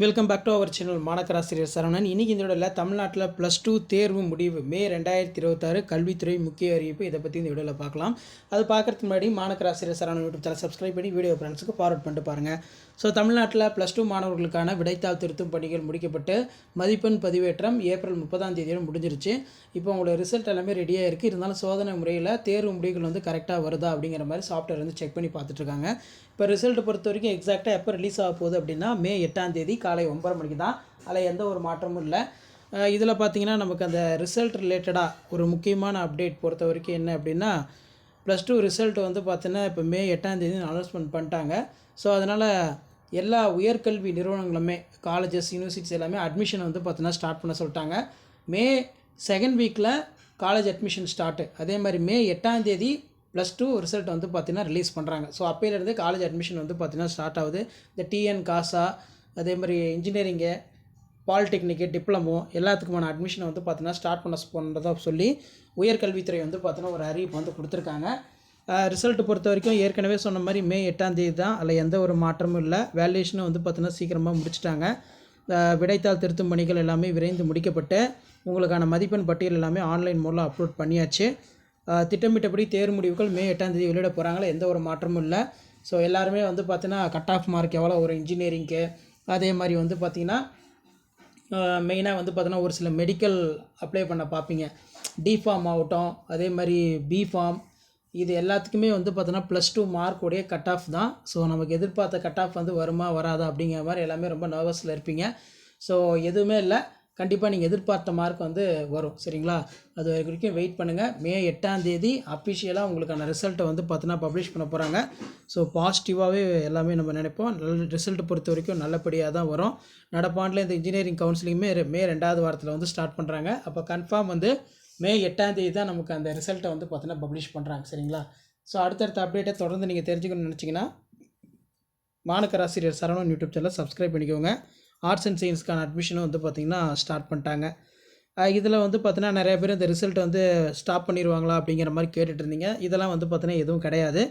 Welcome back to our channel மாணக்கராசிரியர் சரவணன். இன்றைக்கி இந்த வீடியோவில் தமிழ்நாட்டில் +2 தேர்வு முடிவு மே 2026 கல்வித்துறை முக்கிய அறிவிப்பு இதை பற்றி இந்த வீடியோவில் பார்க்கலாம். அது பார்க்குறதுக்கு முன்னாடி மாணக்கராசிரியர் சரவணன் யூடியூப் சேனல் சப்ஸ்கிரைப் பண்ணி வீடியோ ஃப்ரெண்ட்ஸுக்கு ஃபார்வர்ட் பண்ணிட்டு பாருங்கள். ஸோ தமிழ்நாட்டில் +2 மாணவர்களுக்கான விடைத்தாள் திருத்தும் பணிகள் முடிக்கப்பட்டு மதிப்பெண் பதிவேற்றம் ஏப்ரல் 30 முடிஞ்சிருச்சு. இப்போ உங்களோட ரிசல்ட் எல்லாமே ரெடியாக இருக்குது. இருந்தாலும் சோதனை முறையில் தேர்வு முடிவுகள் கரெக்டாக வருதா அப்படிங்கிற மாதிரி சாஃப்ட்வேர் செக் பண்ணி பார்த்துட்ருக்காங்க. இப்போ ரிசல்ட் பொறுத்த வரைக்கும் எக்ஸாக்டாக எப்போ ரிலீஸ் ஆக போகுது அப்படின்னா மே 8 காலை 9 மணிக்கு தான். அதில் எந்த ஒரு மாற்றமும் இல்லை. இதில் பார்த்தீங்கன்னா நமக்கு அந்த ரிசல்ட் ரிலேட்டடாக ஒரு முக்கியமான அப்டேட் பொறுத்த வரைக்கும் என்ன அப்படின்னா +2 ரிசல்ட் பார்த்தீங்கன்னா இப்போ மே 8 அனௌன்ஸ்மெண்ட் பண்ணிட்டாங்க. ஸோ அதனால் எல்லா உயர்கல்வி நிறுவனங்களுமே காலேஜஸ் யூனிவர்சிட்டிஸ் எல்லாமே அட்மிஷன் பார்த்தீங்கன்னா ஸ்டார்ட் பண்ண சொல்லிட்டாங்க. மே 2nd வீக்கில் காலேஜ் அட்மிஷன் ஸ்டார்ட்டு. அதே மாதிரி மே 8 +2 ரிசல்ட் பார்த்தீங்கன்னா ரிலீஸ் பண்ணுறாங்க. ஸோ அப்போலேருந்து காலேஜ் அட்மிஷன் பார்த்தீங்கன்னா ஸ்டார்ட் ஆகுது. இந்த டிஎன் காசா அதே மாதிரி இன்ஜினியரிங்கு பாலிடெக்னிக்கு டிப்ளமோ எல்லாத்துக்குமான அட்மிஷனை பார்த்தீங்கன்னா ஸ்டார்ட் பண்ணுறதா சொல்லி உயர்கல்வித்துறை பார்த்தீங்கன்னா ஒரு அறிவிப்பு கொடுத்துருக்காங்க. ரிசல்ட்டு பொறுத்த வரைக்கும் ஏற்கனவே சொன்ன மாதிரி மே 8 தான். அதில் எந்த ஒரு மாற்றமும் இல்லை. வேல்யூஷனும் பார்த்தீங்கன்னா சீக்கிரமாக முடிச்சிட்டாங்க. விடைத்தாள் திருத்தும் பணிகள் எல்லாமே விரைந்து முடிக்கப்பட்டு உங்களுக்கான மதிப்பெண் பட்டியல் எல்லாமே ஆன்லைன் மூலம் அப்லோட் பண்ணியாச்சு. திட்டமிட்டபடி தேர்வு முடிவுகள் மே 8 வெளியிட போகிறாங்களா, எந்த ஒரு மாற்றமும் இல்லை. ஸோ எல்லாருமே பார்த்தீங்கன்னா கட் ஆஃப் மார்க் எவ்வளோ ஒரு இன்ஜினியரிங்க்கு அதே மாதிரி பார்த்தீங்கன்னா மெயினாக பார்த்தீங்கன்னா ஒரு சில மெடிக்கல் அப்ளை பண்ண பார்ப்பீங்க. டிஃபார்ம் ஆகட்டும் அதே மாதிரி பிஃபார்ம் இது எல்லாத்துக்குமே பார்த்தீங்கன்னா +2 மார்க்குடைய கட் ஆஃப் தான். ஸோ நமக்கு எதிர்பார்த்த கட் ஆஃப் வருமா வராதா அப்படிங்கிற மாதிரி எல்லாமே ரொம்ப நர்வஸில் இருப்பீங்க. ஸோ எதுவுமே இல்லை, கண்டிப்பாக நீங்கள் எதிர்பார்த்த மார்க் வரும். சரிங்களா? அது வரைக்கும் வெயிட் பண்ணுங்கள். மே 8 அஃபிஷியலாக உங்களுக்கான ரிசல்ட்டை பார்த்தீங்கன்னா பப்ளிஷ் பண்ண போகிறாங்க. ஸோ பாசிட்டிவாகவே எல்லாமே நம்ம நினைப்போம். நல்ல ரிசல்ட்டை பொறுத்த வரைக்கும் நல்லபடியாக தான் வரும். நடப்பாண்டில் இந்த இன்ஜினியரிங் கவுன்சிலிங்குமே மே 2வது வாரத்தில் ஸ்டார்ட் பண்ணுறாங்க. அப்போ கன்ஃபார்ம் மே 8 தான் நமக்கு அந்த ரிசல்ட்டை பார்த்தீங்கன்னா பப்ளிஷ் பண்ணுறாங்க. சரிங்களா? ஸோ அடுத்தடுத்த அப்டேட்டை தொடர்ந்து நீங்கள் தெரிஞ்சுக்கணும்னு நினச்சிங்கன்னா மாணக்கராசிரியர் சரவணன் யூடியூப் சேனலை சப்ஸ்கிரைப் பண்ணிக்கோங்க. ஆர்ட்ஸ் அண்ட் சயின்ஸ்க்கான அட்மிஷனும் பார்த்திங்கன்னா ஸ்டார்ட் பண்ணிட்டாங்க. இதில் பார்த்தீங்கன்னா நிறைய பேர் இந்த ரிசல்ட் ஸ்டாப் பண்ணிடுவாங்களா அப்படிங்கிற மாதிரி கேட்டுட்டு இருந்தீங்க. இதெல்லாம் பார்த்தீங்கன்னா எதுவும் கிடையாது.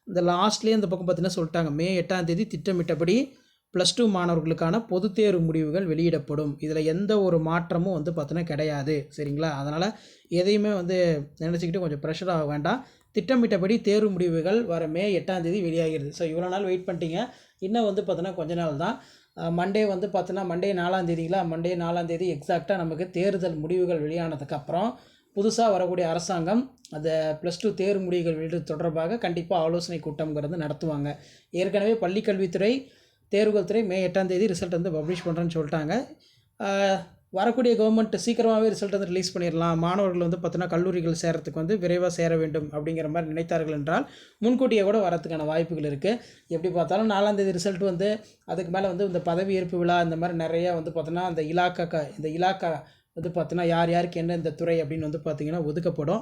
இந்த லாஸ்ட்லேயே இந்த பக்கம் பார்த்தீங்கன்னா சொல்லிட்டாங்க மே 8 திட்டமிட்டபடி +2 மாணவர்களுக்கான பொதுத் தேர்வு முடிவுகள் வெளியிடப்படும். இதில் எந்த ஒரு மாற்றமும் பார்த்தீங்கன்னா கிடையாது. சரிங்களா? அதனால் எதையுமே நினச்சிக்கிட்டு கொஞ்சம் ப்ரெஷர் ஆக வேண்டாம். திட்டமிட்டபடி தேர்வு முடிவுகள் வர மே 8 வெளியாகிறது. ஸோ இவ்வளோ நாள் வெயிட் பண்ணிட்டீங்க. இன்னும் பார்த்தீங்கன்னா கொஞ்ச நாள் தான். மண்டே பார்த்தீங்கன்னா மண்டே 4 மண்டே 4 எக்ஸாக்டாக நமக்கு தேர்தல் முடிவுகள் வெளியானதுக்கப்புறம் புதுசாக வரக்கூடிய அரசாங்கம் அந்த +2 தேர்வு முடிவுகள் வெளியிடுறது தொடர்பாக கண்டிப்பாக ஆலோசனை கூட்டம்ங்கிறது நடத்துவாங்க. ஏற்கனவே பள்ளிக்கல்வித்துறை தேர்வுகள் துறை மே 8 ரிசல்ட் பப்ளிஷ் பண்ணுறேன்னு சொல்லிட்டாங்க. வரக்கூடிய கவர்மெண்ட் சீக்கிரமாகவே ரிசல்ட் ரிலீஸ் பண்ணிடலாம். மாணவர்கள் பார்த்தீங்கன்னா கல்லூரிகள் சேரத்துக்கு விரைவாக சேர வேண்டும் அப்படிங்கிற மாதிரி நினைத்தார்கள் என்றால் முன்கூட்டியே கூட வரதுக்கான வாய்ப்புகள் இருக்குது. எப்படி பார்த்தாலும் 4 ரிசல்ட் அதுக்கு மேலே இந்த பதவியேற்பு விழா இந்த மாதிரி நிறையா பார்த்தீங்கன்னா அந்த இலாக்கா பார்த்தீங்கன்னா யார் யாருக்கு என்ன இந்த துறை அப்படின்னு பார்த்தீங்கன்னா ஒதுக்கப்படும்.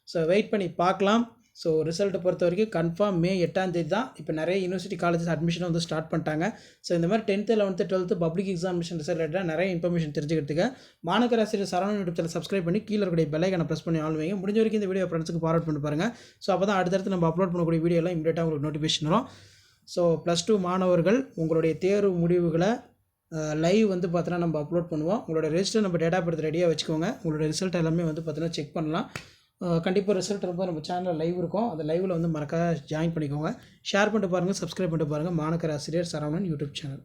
ஸோ வெயிட் பண்ணி பார்க்கலாம். ஸோ ரிசல்ட்டை பொறுத்த வரைக்கும் கன்ஃபார்ம் மே 8 தான். இப்போ நிறைய யூனிவர்சிட்டி காலேஜஸ் அட்மிஷன் ஸ்டார்ட் பண்ணிட்டாங்க. ஸோ இந்த மாதிரி 10th 11th 12th public examination result நிறைய இன்ஃபர்மேஷன் தெரிஞ்சுக்கிறதுக்கு மாணக்கராசிரியர் சரவணன் யூடியூப் சேனல் சப்ஸ்கிரைப் பண்ணி கீழே இருக்கிற பெல் ஐகானை ப்ரெஸ் பண்ணி ஆள் வைங்க. முடிஞ்ச வரைக்கும் இந்த வீடியோ ஃப்ரெண்ட்ஸுக்கு ஃபார்வர்ட் பண்ணி பாருங்கள். ஸோ அப்போ தான் அடுத்தடுத்து நம்ம அப்லோட் பண்ணக்கூடிய வீடியோலாம் இமீடியட்டாக உங்களுக்கு நோட்டிஃபிகேஷன் வரும். ஸோ +2 மாணவர்கள் உங்களுடைய தேர்வு முடிவுகளை லைவ் பார்த்தீங்கன்னா நம்ம அப்லோட் பண்ணுவோம். உங்களோட ரெஜிஸ்டர் நம்ம டேட்டா படுத்து ரெடியாக வச்சுக்கோங்க. உங்களோட ரிசல்ட் எல்லாமே பார்த்தீங்கன்னா செக் பண்ணலாம். கண்டிப்பாக ரிசல்ட் நம்ம சேனலில் லைவ் இருக்கும். அந்த லைவில் மறக்காம ஜாயின் பண்ணிக்கோங்க. ஷேர் பண்ணிட்டு பாருங்கள், சப்ஸ்கிரைப் பண்ணிட்டு பாருங்கள். மாணக்கராசிரியர் சரவணன் யூடியூப் சேனல்.